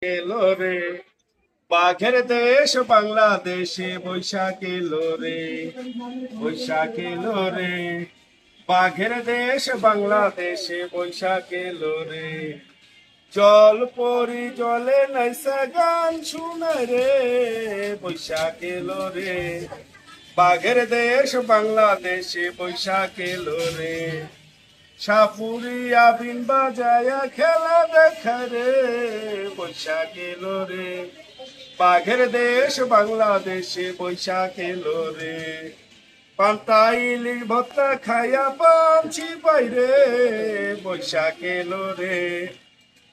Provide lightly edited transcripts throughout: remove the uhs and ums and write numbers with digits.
এলো রে বাঘের দেশ বাংলাদেশে বৈশাখ এলো রে বৈশাখ এলো রে বাঘের দেশ বাংলাদেশে বৈশাখ এলো রে জল পরি জলে নাইসা গান শুনে রে বৈশাখ এলো রে বাঘের দেশ বাংলাদেশে বৈশাখ এলো রে সাপুরিয়া বিন বাজায়া খেলা দেখা রে বৈশাখ এলো রে বাঘের দেশ বাংলাদেশে বৈশাখ এলো রে পান্তা ইলিশ ভর্তা খাইয়া পাঞ্ছি বাইরে বৈশাখ এলো রে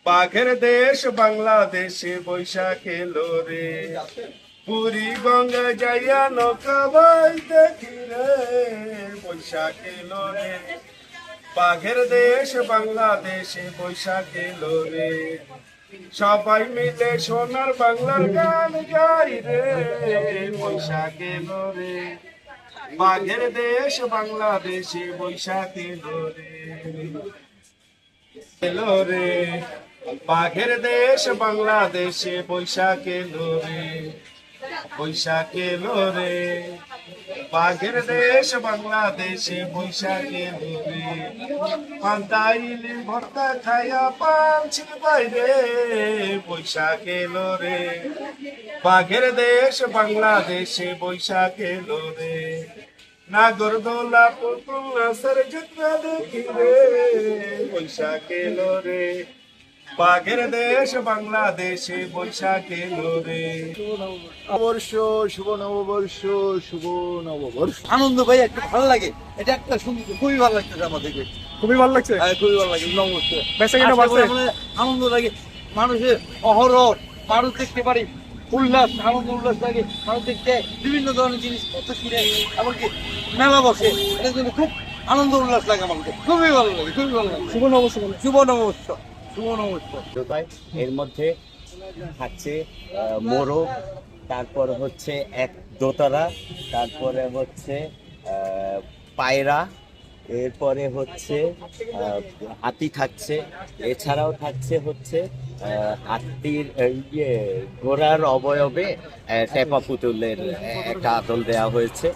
বাঘের দেশ বাংলাদেশে বৈশাখ এলো রে পুরী গঙ্গা যাইয়া নৌকা বাই দেখি রে বৈশাখ এলো রে বাঘের দেশ বাংলাদেশে বৈশাখ এলো রে সবাই মিলে সোনার বাংলার গান গাই রে বৈশাখ এলো রে বাঘের দেশ বাংলাদেশে বৈশাখ এলো রে এলো রে বাঘের দেশ বাংলাদেশে বৈশাখ এলো রে বৈশাখ এলো রে বাঘের দেশ বাংলাদেশে বৈশাখ এলো রে পান্তা ইলিশ ভর্তা খাইয়া পাঞ্ছি বাইরে বৈশাখ এলো রে বাঘের দেশ বাংলাদেশে বৈশাখ এলো রে নাগরদোলা পুতুল নাচের যাত্রা দেখি রে বৈশাখ এলো রে বাঘের দেশ বাংলাদেশে বৈশাখ এলো রে নববর্ষ, শুভ নববর্ষ, শুভ নববর্ষ। আনন্দ ভাই একটু ভালো লাগে, এটা একটা খুবই ভালো লাগতেছে আমাদেরকে, খুবই ভালো লাগছে। খুবই ভালো লাগে। নববর্ষ বেচাকেনা বাড়ছে? আনন্দ লাগে, মানুষের অহরহ মানুষ দেখতে পারি, উল্লাস আনন্দ উল্লাস লাগে, মানুষ দেখতে বিভিন্ন ধরনের জিনিসপত্র কিনে, এমনকি মেলা বসে, এটার জন্য খুব আনন্দ উল্লাস লাগে আমাদের, খুবই ভালো লাগে, খুবই ভালো লাগে। শুভ নববর্ষ। শুভ নববর্ষ, শুভ নববর্ষ। এর মধ্যে থাকছে মোরগ, তারপর হচ্ছে এক দোতারা, তারপরে হচ্ছে পায়রা, এরপরে হচ্ছে হাতি থাকছে, এছাড়াও থাকছে হচ্ছে হাতির ঘোড়ার অবয়বে টেপা পুতুলের একটা আদল দেওয়া হয়েছে।